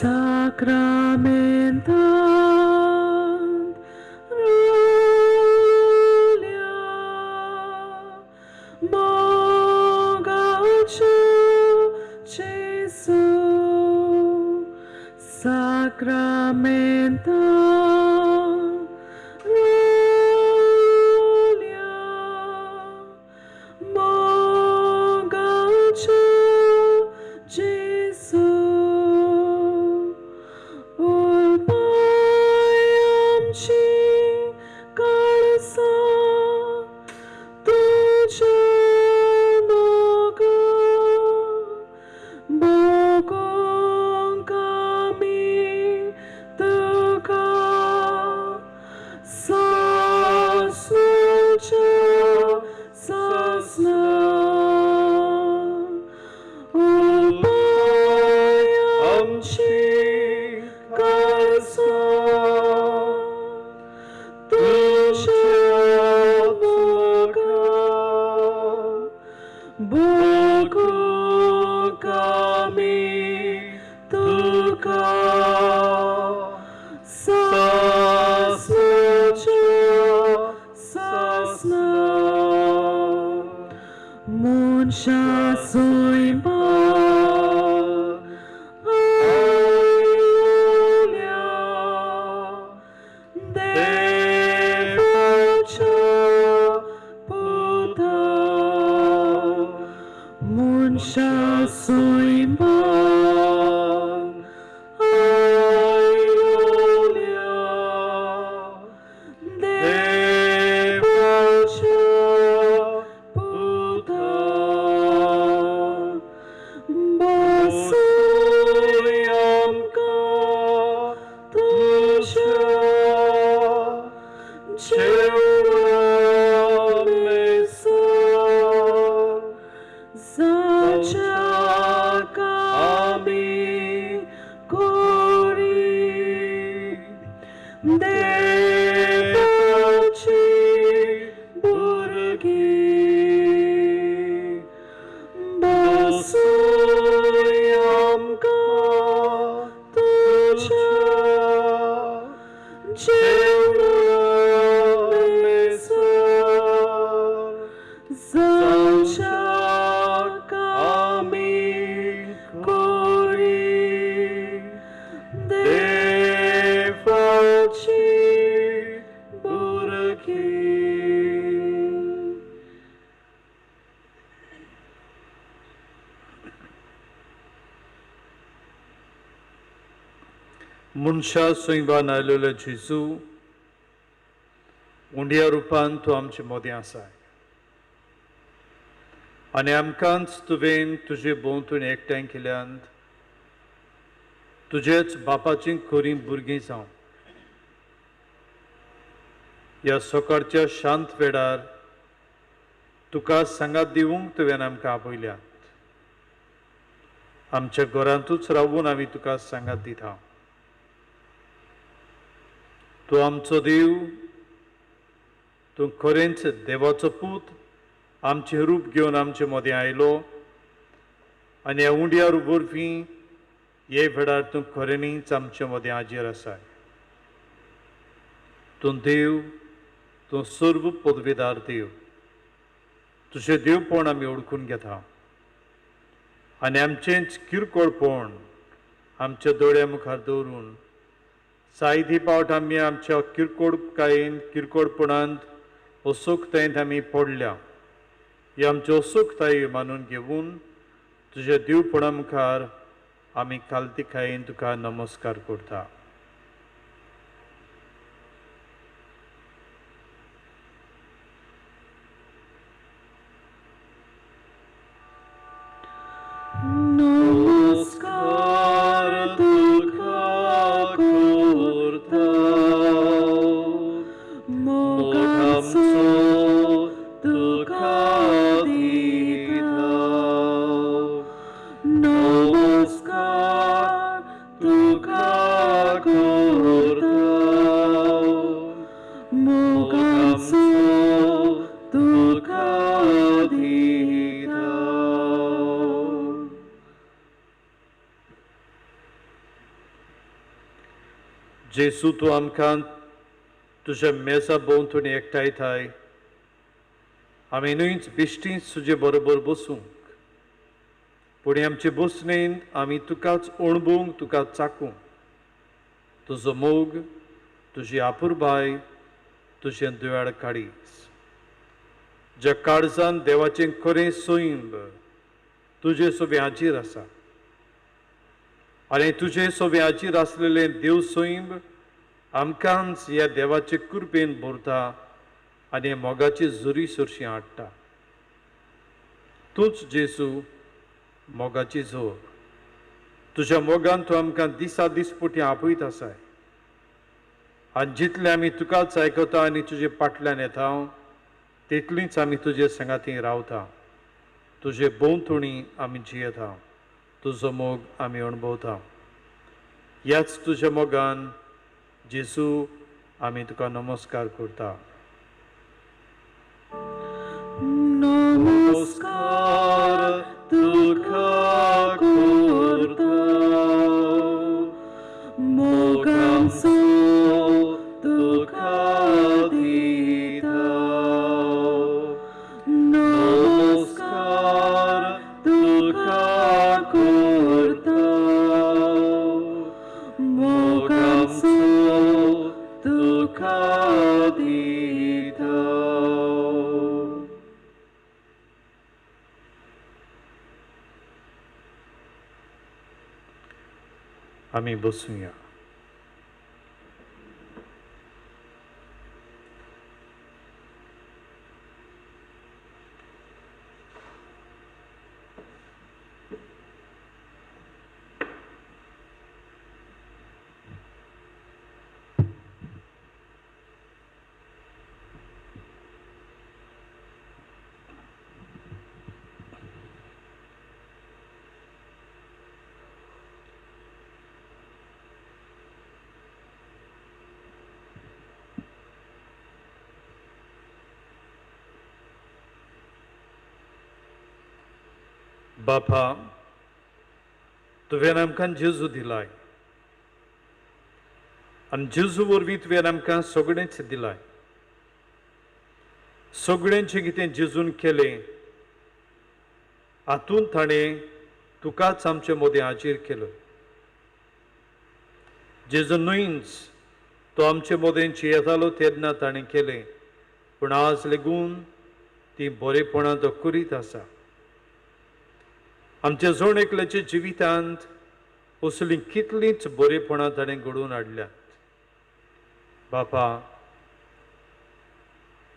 Sacramentant Rulia Bogaciu Jesu Sacramentant Rulia Bogaciu Jesu Ulpayamci kalsa tuja noga bogong kami tuka sasnuja sasna Ulpayamci kalsa Bogu kami tuka sasnuja sasna Munsha suimpan Alleluia Devacha Buddha Munsha suimpan Alleluia Devacha Buddha Basuyam ka tuja Jewa mesa Zacha kami kori Devaci burgi Basuyam ka tuja Jewa mesa Zacha kami kori Devaci burgi मनशा सोयींबान आयलेलो जेजू उंड्या रुपान तूं आमचे मदीं आसाय आनी आमकांच तुवें तुजे भोंवतणी एकठांय केल्यांत तुजेच बापाचीं खरीं भुरगीं जावं ह्या सकाळच्या शांत वेळार तुका सांगात दिवंक तुवें आमकां आपयल्यात आमच्या घरांतूच रावून आमी तुका सांगात दिता तूं आमचो देव तूं खरेंच देवाचो पूत आमचें रूप घेवन आमचे मदीं आयलो आनी ह्या उंड्या वरवीं हे वेळार तूं खऱ्यांनीच आमचे मदीं हाजीर आसाय तूं देव तूं सर्व पदवेदार देव तुजें देवपण आमी ओळखून घेता आनी आमचेंच किरकोळपण आमच्या दोळ्या मुखार दवरून जायती पावट आमी आमच्या किरकोळकायेन किरकोळपणांत अचूकतायेंत आमी पडल्या ही आमची अचूकताय मानून घेवन तुज्या दिवपणा मुखार आमी खालतीकायेन तुका नमस्कार करता नमस्कार तुका करता मोगाचो तुका दिता नमस्कार तुका जेसू तूं आमकां तुज्या मेजा भोंवतणी एकठांयताय आमी बिश्टींच तुजे बरोबर बसूंक पुणे आमचे बसणेंत आमी तुकाच अणभवूंक तुका चाकूंक तुजो मोग तुजी आपुरबाय तुजें दुयेळ काळीज ज्या काळजान देवाचें खरें सोयींब तुजे सोब्याचेर आसा आनी तुजे सोब्याचेर आसलेलें देव सोयींब आमकांच ह्या देवाचे कृपेन भरता आनी मोगाची जुरी सुरशीं हाडटा तूंच जेसू मोगाची जोर तुज्या मोगान तूं आमकां दिसा दिसपुटी आपयत आसाय आनी जितले आमी तुकाच आयकता आनी तुजे फाटल्यान येता तितलींच आमी तुजे संगाती रावता तुजे भोंवतणी आमी जियेता तुजो मोग आमी अणभवता ह्याच तुज्या मोगान जेसू आमी तुका नमस्कार करता नमस्कार तुका करता मोगांचो तुका दिता नमस्कार तुका करता मोगांचो तुका दिता आमी बसूया बापा तुवें आमकां जेजू दिलाय आनी जेजू वरवीं तुवें आमकां सगळेंच दिलाय सगळें जें कितें जेजून केलें हातूंत ताणें तुकाच आमचे मोदें हाजीर केलो जेजू न्हयच तो आमचे मोदें येतालो तेन्ना ताणें केलें पूण आज लेगून ती बरेपणां तो करीत आसा आमच्या जोण एकल्याच्या जिवितांत असलीं कितलींच बरेपणां ताणें घडोवन हाडल्यात बापा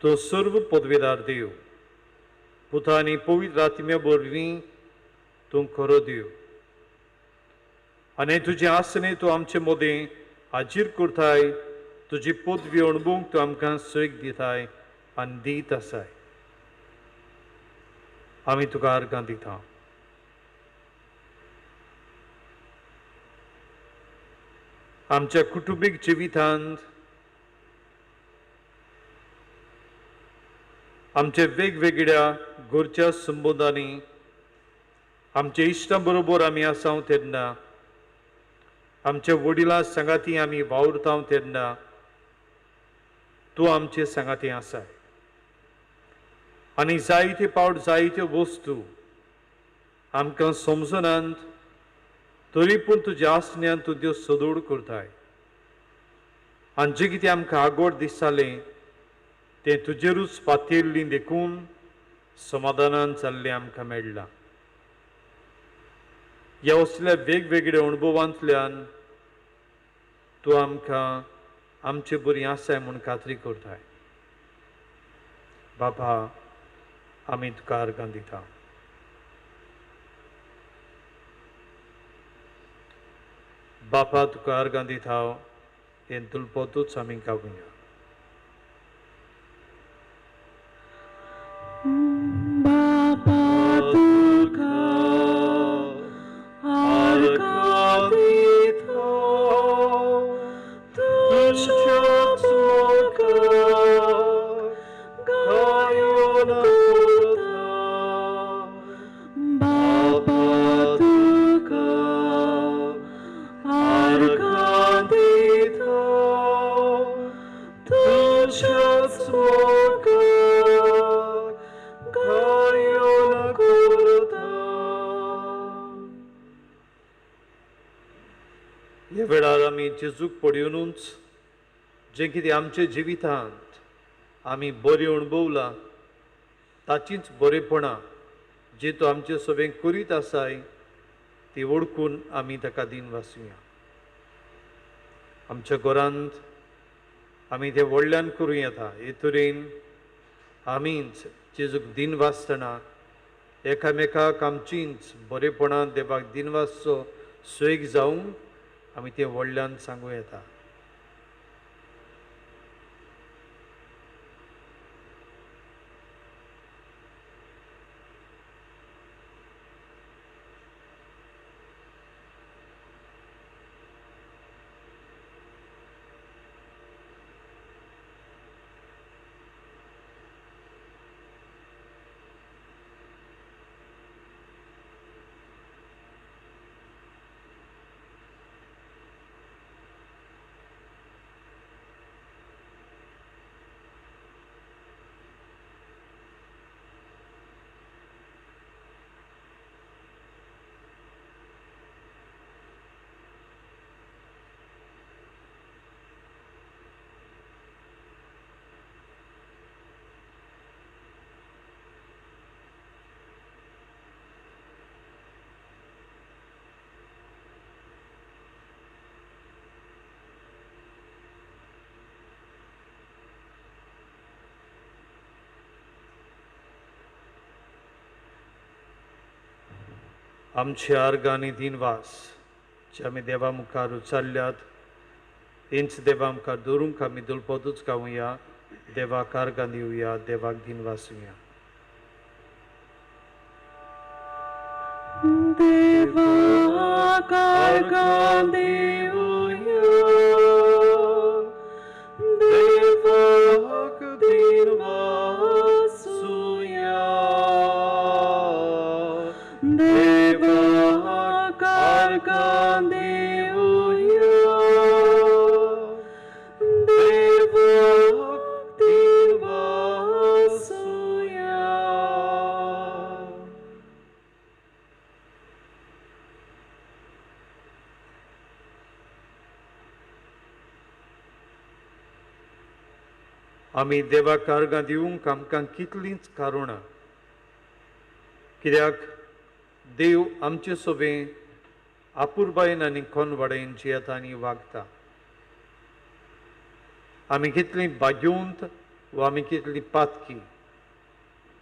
तो सर्व पदवेदार देव पुता आनी पवित्र आत्म्या वरवीं तूं खरो देव आनी तुजे आसने तूं आमचे मोदें हाजीर करताय तुजी पदवी अणभवूंक तूं आमकां सैक दिताय आनी दीत आसाय आमी तुका आर्गां दिता आमच्या कुटुंबीक जिवितांत आमच्या वेगवेगळ्या घरच्या संबंदांनी आमच्या इश्टां बरोबर आमी आसां तेन्ना आमच्या वडिलां सांगाती आमी वावुरता तेन्ना तूं आमचे सांगाती आसाय आनी जायते पावट जायत्यो वस्तू आमकां समजनात तरी पूण तुज्या आसन्यान तूं त्यो सदोड करताय आनी जें कितें आमकां आगोड दिसतालें तें तुजेरूच पातयल्लीं देखून समाधानान जाल्लें आमकां मेळ्ळां ह्या असल्या वेगवेगळ्या अणभवांतल्यान तूं आमकां आमचे बरीं आसाय म्हूण खात्री करताय बाबा आमी तुका आर्गां दिता बापा तुका आर्गां दिता हें तुलपोतूच आमी कावुया बापा तुका आर्गां दिता तुज्याच मोगाक गायोन करता बापा तुका आर्गां दिता करता ह्या वेळार आमी जेजूक पळयोनूच जें कितें आमच्या जिवितांत आमी बरें अणभवलां ताचींच बरेपणां जी तो आमचे सोबें करीत आसाय ती ओळखून आमी ताका दिन वासुया. आमच्या घरांत आमी तें व्हडल्यान करूं येता. हे तरेन आमीच जेजूक दिन वासतना एकामेकाक आमचींच बरेपणां देवाक दिन वासचो सैक जावंक आमी तें व्हडल्यान सांगूं येता. आमचे आर्गांनी दिनवास जे आमी देवा मुखार उचारल्यात तेंच देवा मुखार दवरूंक आमी दुलपदूच गावुया, देवाक आर्गां दिवया, देवाक दिन वासुया. देवाक आर्गां दिवया, देवाक दिन वासुया. देवाक आर्गां दिवया, देवाक दिन वासुया. आमी देवाक आर्गां दिवंक आमकां कितलींच कारुणां, कित्याक देव आमचे सोबें आपुरबायेन आनी खोनवाडेन जियेता आनी वागता. आमी कितलीं भाग्यवंत वा आमी कितलीं पातकी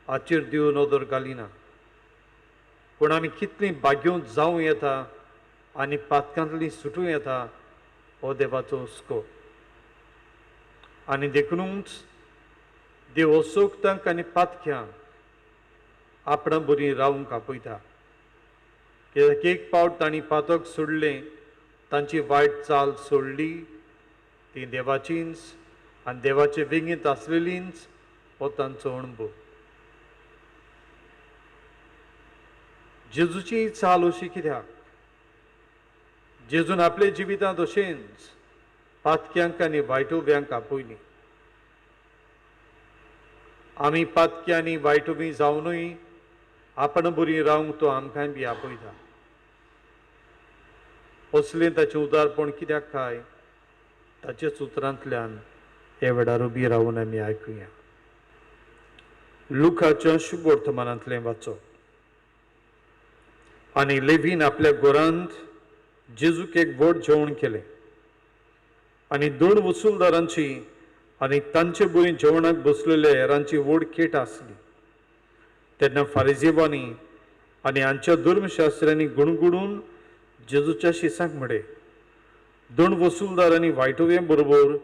हाचेर देव नदर घालिना, पूण आमी कितलीं भाग्यवंत जावं येता आनी पातकांतलीं सुटूं येता हो देवाचो हुस्को. आनी देखूनच देव असोगतांक आनी पातक्यांक आपणा बरीं रावंक आपयता. कित्याक एक पावट तांणी पातक सोडलें, तांची वायट चाल सोडली, ती देवाचींच आनी देवाचे विंगीत आसलेलींच हो तांचो अणभव. जेजूची चाल अशी कित्याक? जेजून आपल्या जिवितांत अशेंच पातक्यांक आनी वायटोव्यांक आपयलीं. आमी पातकी आनी वायटोवी जावनूय आपण बरीं रावंक तो आमकांय बी आपयता. असलें ताचें उदारपण कित्याक काय ताचेच उतरांतल्यान हे वेळार उबी रावन आमी आयकुया. लुकाच्या शुभ वर्तमानांतलें वाचप. आनी लेवीन आपल्या घरांत जेजूक एक व्हड जेवण केलें आनी 2 वसूलदारांची आनी तांचे बळी जेवणाक बसलेल्या हेरांची व्हड केट आसली. तेन्ना फारिजेवांनी आनी हांच्या धर्मशास्त्रांनी गुणगुणून जेजूच्या शिसांक म्हळें, 2 वसूलदार आनी वायटोव्यां बरोबर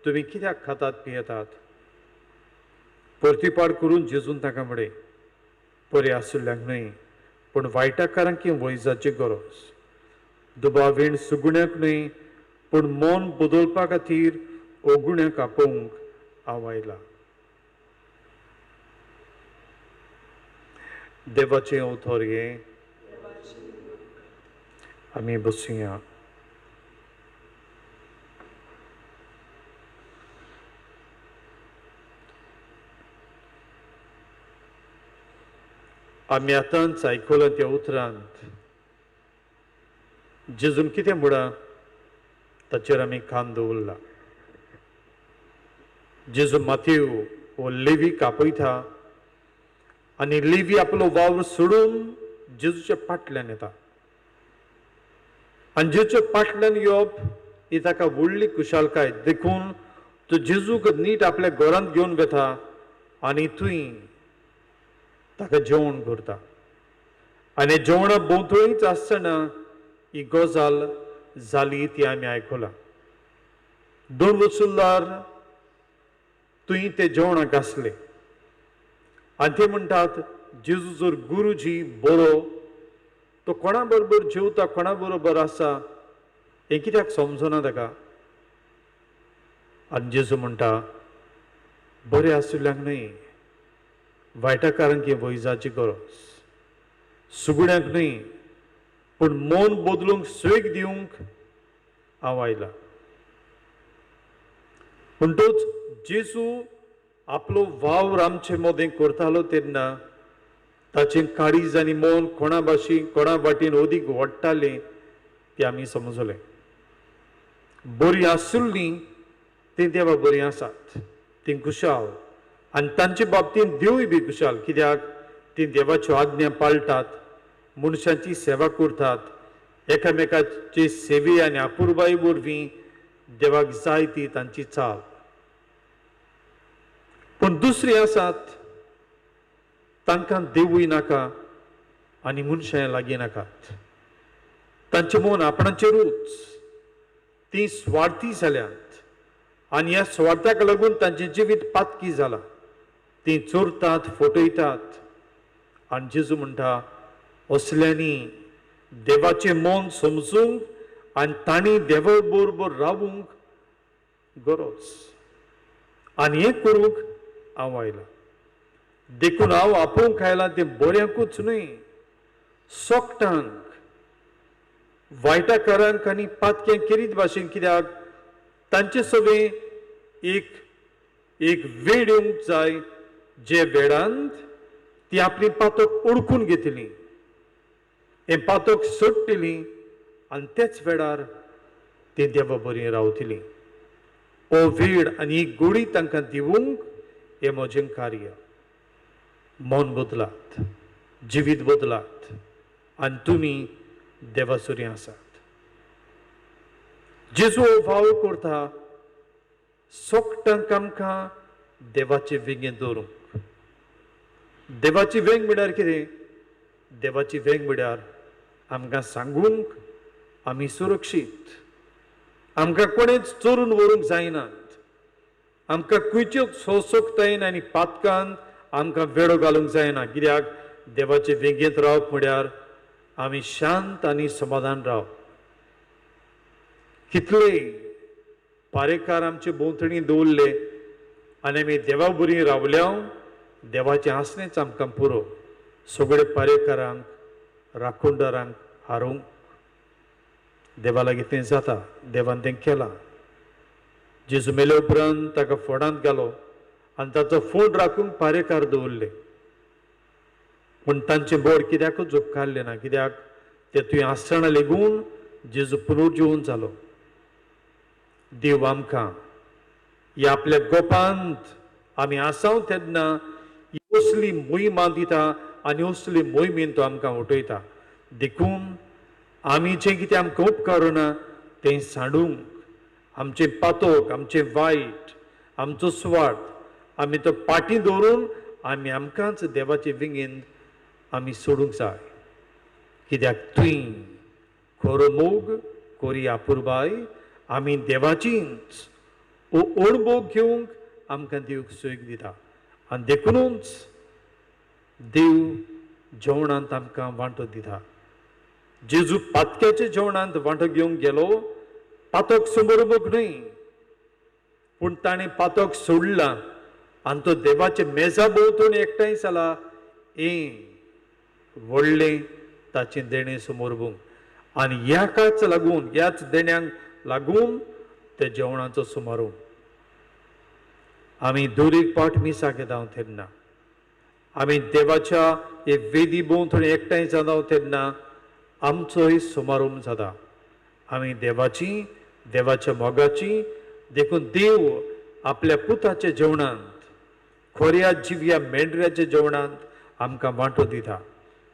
तुमी कित्याक खातात पियेतात? परतीपाड करून जेजून ताका म्हळें, बरें आशिल्ल्यांक न्हय पूण वायटाकारांक वैजाची गरज. दुबावीण सुगुण्याक न्हय पूण मन बदलपा खातीर ओगुण्याक आपोवंक हांव आयला. देवाचें उतर हे. आमी बसुया. आमी आतांच आयकलां त्या उतरांत जेजून कितें म्हणा ताचेर आमी कान दवरला. जेजू माथ्यू हो लेवीक आपयता आनी लेवी आपलो वावर सोडून जेजूच्या फाटल्यान येता. आनी जेजूच्या फाटल्यान येवप ही ताका व्हडली कुशालकाय. देखून तो जेजूक नीट आपल्या घरांत घेवन वता आनी थंय ताका जेवण करता. आनी जेवणा भोंवतणीच आसतना ही गजाल जाली ती आमी आयकलां. 2 वचूनदार थंय ते जेवणाक आसले आनी ते म्हणटात जेजू जर गुरुजी बरो तो कोणा बरोबर जेवता कोणा बरोबर आसा हें कित्याक समजना ताका. आनी जेजू म्हणटा बरें आशिल्ल्यांक न्हय वायटाकारांक ही वैजाची गरज. सुगड्यांक न्हय पूण मन बदलूंक सैक दिवंक हांव आयला. म्हणटूच जेजू आपलो वावर आमचे मदें करतालो तेन्ना ताचें काळीज आनी मन कोणा वाटेन अदीक वाडटालें तें आमी समजलें. बरीं आसुल्लीं तीं देवा बरीं आसात, तीं कुशाल आनी तांचे बाबतींत देवूय बी कुशाल. कित्याक तीं देवाच्यो आज्ञा पाळटात, मनशांची सेवा करतात, एकामेकाचे सेवे आनी आपुरबाये वरवीं देवाक जाय ती तांची चाल. पूण दुसरी आसात तांकां देवूय नाका आनी मनशां लागीं नाकात. तांचें मन आपणाचेरूच. तीं स्वार्थी जाल्यांत आनी ह्या स्वार्थाक लागून तांचें जिवीत पातकी जालां. तीं चोरतात, फटयतात. आनी जेजू म्हणटा असल्यांनी देवाचें मन समजूंक आनी तांणी देवा बरोबर रावूंक गरज. आनी हें करूंक हांव आयला. देखून हांव आपोवंक आयलां तें बऱ्याकूच न्हय, सोगटांक, वायटाकारांक आनी पातक्यांक केरीत भाशेन. कित्याक तांचे सगळे एक वेळ येवंक जाय जे वेळांत ती आपली पातक ओळखून घेतली, हें पातक सोडटली आनी तेच वेळार ती देवा बरीं रावतलीं. हो वेळ आनी ही गोडी तांकां दिवंक हें म्हजें कार्य. मन बदलात, जिवीत बदलात आनी तुमी देवासुरी आसात. जेजू हो वाव करता सोगटांक आमकां देवाचे वेंगें दवरूंक. देवाची वेंग म्हळ्यार कितें? देवाची वेंग म्हळ्यार आमकां सांगूंक आमी सुरक्षीत. आमकां कोणेच चोरून व्हरूंक जायनात. आमकां खंयच्योच सोंसोकतायेन आनी पातकांत आमकां वेळो घालूंक जायना. कित्याक देवाचे वेंगेंत रावप म्हळ्यार आमी शांत आनी समाधान रावप. कितले पारेकार आमचे भोंवतणी दवरले आनी आमी देवा बरीं रावल्या देवाचें आसलेंच आमकां पुरो. सगळे पारेकारांक राखणदारांक हारोवंक देवा लागीं तें जाता. देवान तें केलां. जेजू मेले उपरांत ताका फोंडांत घालो आनी ताचो फोंड राखूंक पारेकार दवरले. पूण तांचें बोड कित्याकूच उपकारलें ना. कित्याक ते थंय आसतना लेगून जेजू पुनर्जीवन जालो. देव आमकां ह्या आपल्या गोपांत आमी आसांव तेन्ना असली मोहिमा दिता आनी असली मोहिमेन तो आमकां उठयता. देखून आमी जें कितें आमकां उपकारना तें सांडूंक आमचें पातक, आमचें वायट, आमचो स्वार्थ आमी तो पाटी दवरून आमी आमकांच देवाचे विंगेंत आमी सोडूंक जाय. कित्याक थंय खरो मोग, खरी आपुरबाय आमी देवाचीच अणभव घेवंक आमकां दिवंक सैक दिता. आनी देखूनच देव जेवणांत आमकां वांटो दिता. जेजू पातक्याच्या जेवणांत वांटो घेवंक गेलो. पातक समोरबूक न्हय पूण ताणें पातक सोडलां आनी तो देवाचे मेजा भोंवतणी एकठांय जाला. हें व्हडलें ताचें देणें समोरबूक. आनी ह्याच लागून ह्याच देण्यांक लागून ते जेवणाचो समारोप आमी दर एक पाट मिसाक येता तेन्ना आमी देवाच्या हे वेदी भोंवतणी एकठांय जाता तेन्ना आमचो ही समारंभ जाता. आमी देवाच्या मोगाची देखून देव आपल्या पुताच्या जेवणांत खोऱ्या जिव्या मेंढऱ्याच्या जेवणांत आमकां वांटो दिता.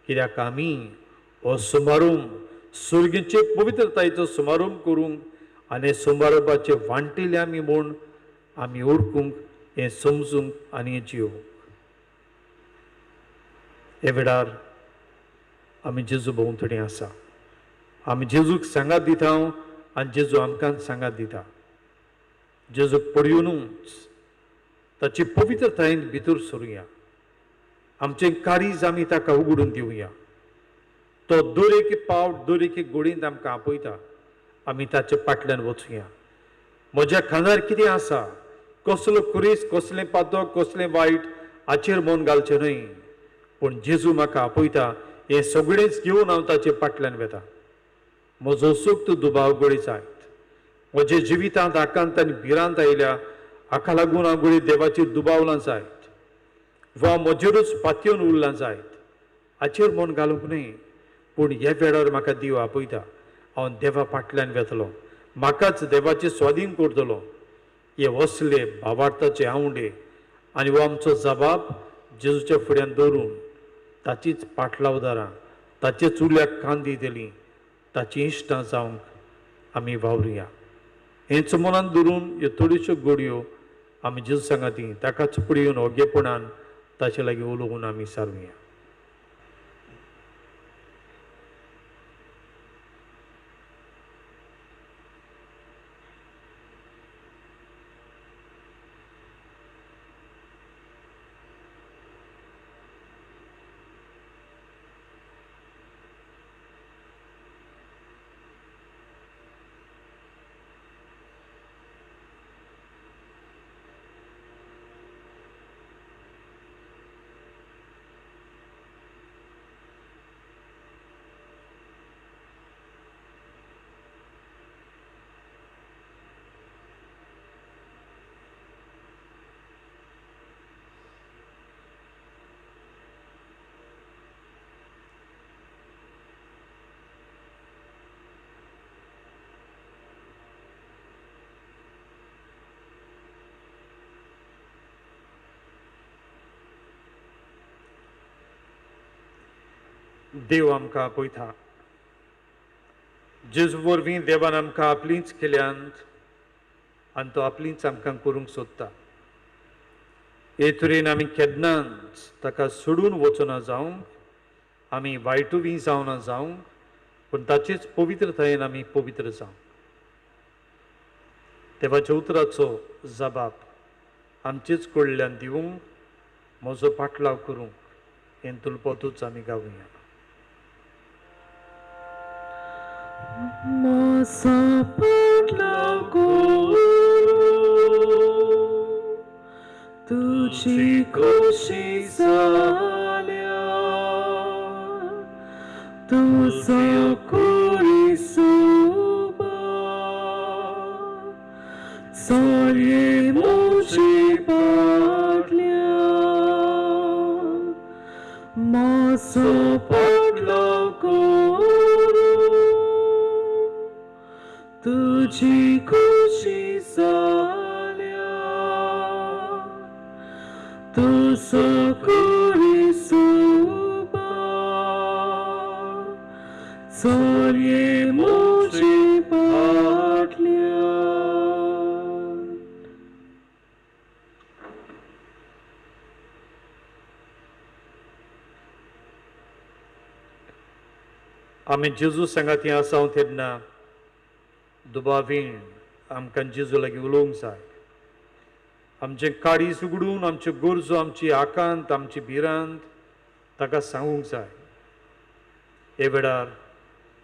कित्याक आमी हो समारंभ सुर्गेचे पवित्रतायेचो समारंभ करूंक आनी समारंभाचे वांटिले आमी म्हूण आमी ओळखूंक हें समजूंक आनी हें जियोंक. हे वेळार आमी जेजू भोंवतणी आसा. आमी जेजूक सांगात दिता आनी जेजू आमकां सांगात दिता. जेजूक पळयोनूच ताची पवित्रतायेन भितर सरुया. आमचें कारीज आमी ताका उगडून दिवया. तो दर एक पावट दर एक घडयेंत आमकां आपयता. आमी ताचे फाटल्यान वचुया. म्हज्या खांदार कितें आसा, कसलो कुरीस, कसलें पातळ, कसलें वायट हाचेर मन घालचें न्हय. पूण जेजू म्हाका आपयता हें सगळेंच घेवन हांव ताचे फाटल्यान वेता. म्हजो सुक्त दुबाव गळी जायत. म्हज्या जिवितांत आकांत आनी भिरांत आयल्या हाका लागून हांव गळी देवाचेर दुबावलां जायत वा म्हजेरूच पातयेवन उरलां जायत हाचेर मन घालूंक न्हय. पूण ह्या वेळार म्हाका देव आपयता. हांव देवा फाटल्यान वेतलों. म्हाकाच देवाचें स्वाधीन करतलो. हे वसले भावार्थाचे आवंडे आनी हो आमचो जबाब जेजूच्या फुड्यान दवरून ताचीच पाटलावदारां, ताचेच उल्याक कान दितलीं, ताची इश्टां जावंक आमी वावरुया. हेंच मनान धरून ह्यो थोड्योश्यो घडयो आमी जेजू सांगाती ताकाच पळयोवन ओगेपणान ताचे लागीं उलोवन आमी सारुया. देव आमकां आपयता. जेजू वरवीं देवान आमकां आपलींच केल्यांत आनी तो आपलींच आमकां करूंक सोदता. हे तरेन आमी केन्नाच ताका सोडून वचना जावंक, आमी वायटूय जावना जावंक, पूण ताचेच पवित्रतायेन आमी पवित्र जावंक. देवाच्या उतराचो जबाब आमचेच कडल्यान दिवंक, म्हजो पाटलाव करूंक हें तुलपोतूच आमी गावया. Masa patlaku tuji koshi salya tu sakuri suba salye mochi patlya masa patlaku तुझी खुशी झाल्या तू सकरी सुबा चलये मोची पाटल्या. आमी जेजू सांगाती आसा तेन्ना दुबावीन आमकां जेजू लागीं उलोवंक जाय. आमचें काळीज उगडून आमच्यो गरजो, आमची आकांत, आमची भिरांत ताका सांगूंक जाय. हे वेळार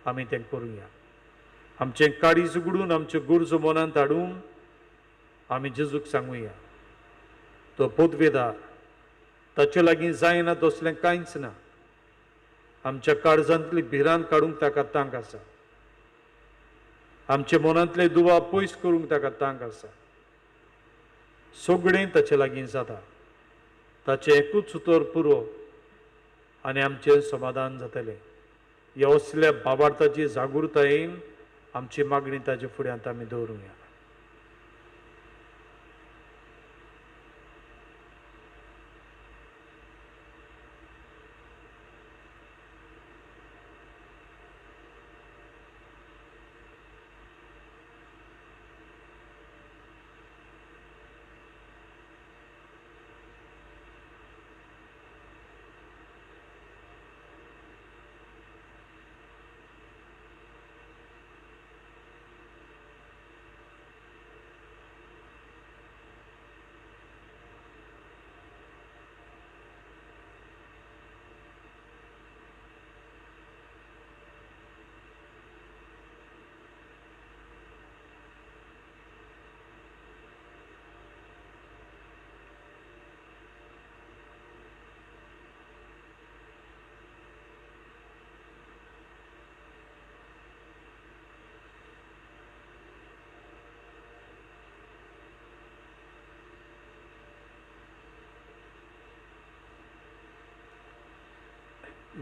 आमी तें करुया. आमचें काळीज उगडून आमच्यो गरजो मनांत हाडून आमी जेजूक सांगुया. तो पोदवेदार, ताचे लागीं जायना तसलें कांयच ना. आमच्या काळजांतली भिरांत काडूंक ताका तांक आसा. आमचे मनांतले दुबाव पयस करूंक ताका तांक आसा. सगळें ताचे लागीं जाता. ताचे एकूच उतर पुरो आनी आमचें समाधान जातलें. ह्या असल्या भावार्थाची जागृतायेन आमची मागणी ताचे फुड्यांत आमी दवरुया.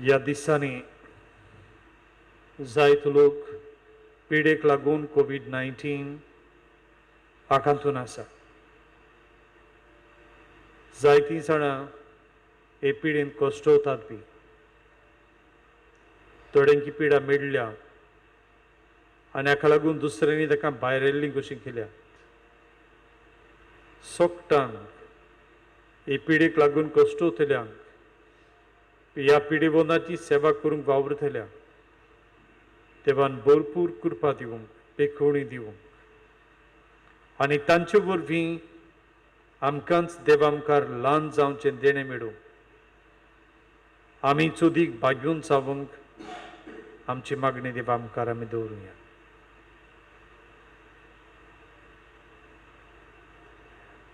ह्या दिसांनी जायते लोक पिडेक लागून कोविड-19 आकांतून आसा. जायतीं जाणां हे पिडेन कश्टवतात बी. थोड्यांकी पिडा मेळ्ळ्या आनी हाका लागून दुसऱ्यांनी ताका भायर येल्लीं कशीं केल्यात. सोगटांक हे पिडेक लागून कश्टवतल्यांक ह्या पिडेबंदाची सेवा करूंक वावुरतल्या देवान भरपूर कृपा दिवंक, पेखवणी दिवंक आनी तांचे वरवीं आमकांच देवा मुखार ल्हान जावचें देणें मेळूंक आमी चुदीक भाग्यून जावंक आमची मागणी देवा मुखार आमी दवरुया.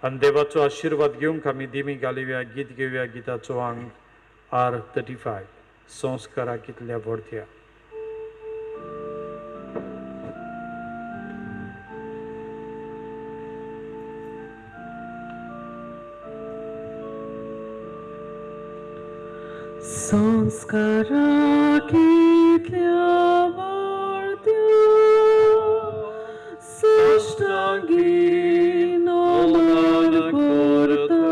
आनी देवाचो आशिर्वाद घेवंक आमी दिमी घालुया. गीत घेवया. गिताचो अंक R35 संस्कारा कितल्या व्हडत्या. संस्कारा कितल्या व्हडत्या सश्टांगी नमन करता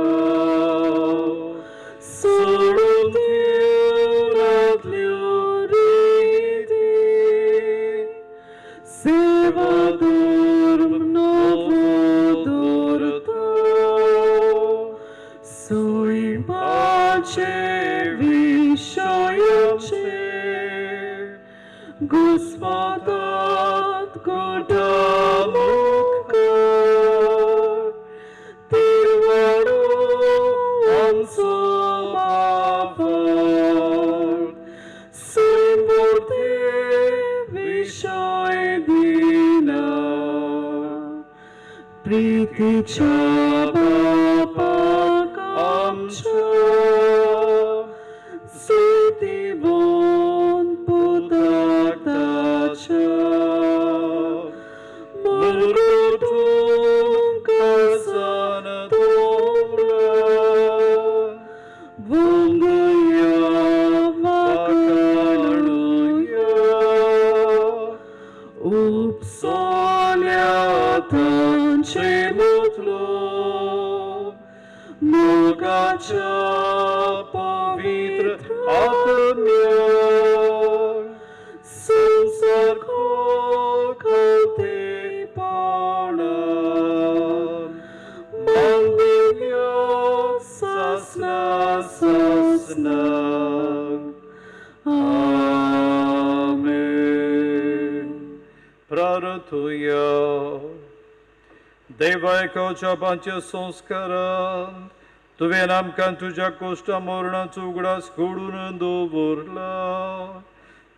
सोडून देवरांतल्यो रिती सेवा धर्म नवो दवरता सोयीमाचे विशयाचे घुस्पातात घोटामुखार तिरवाडो आमचो बापार सोयीमोरते विशय दिना प्रीतीच्या बापाक आमच्या Sutibon putatacha Mulgutum kasana tomra Vungaya vakanuya Upsolya tanche mutlo Mogacha pavitra आत्म्या संसार को करते पाना मंदिया सासना सासना आमेन. प्रार्थुया. देवायकाच्या पंच संस्कारान तुवें आमकां तुज्या कोश्टा मरणाचो उगडास घडून दवरला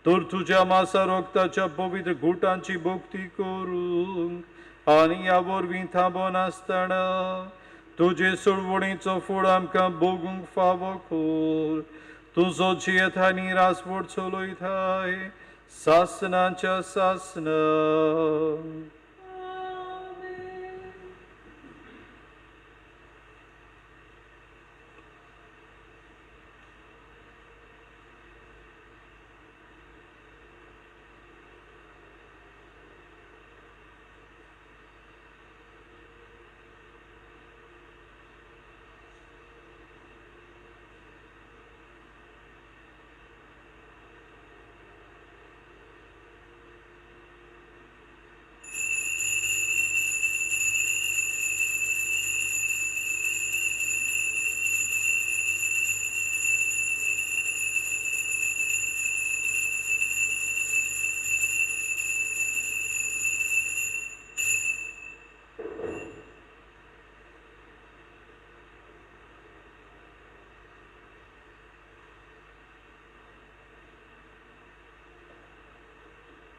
तर तुज्या मासा रोगताच्या पवित्र घुटांची भक्ती करूंक आनी ह्या वरवीं थांबोन आसतना तुजे सोडवणीचो फळ आमकां भोगूंक फावो कर. तुजो जियेत आनी रासवड चलयताय सासनाच्या सासना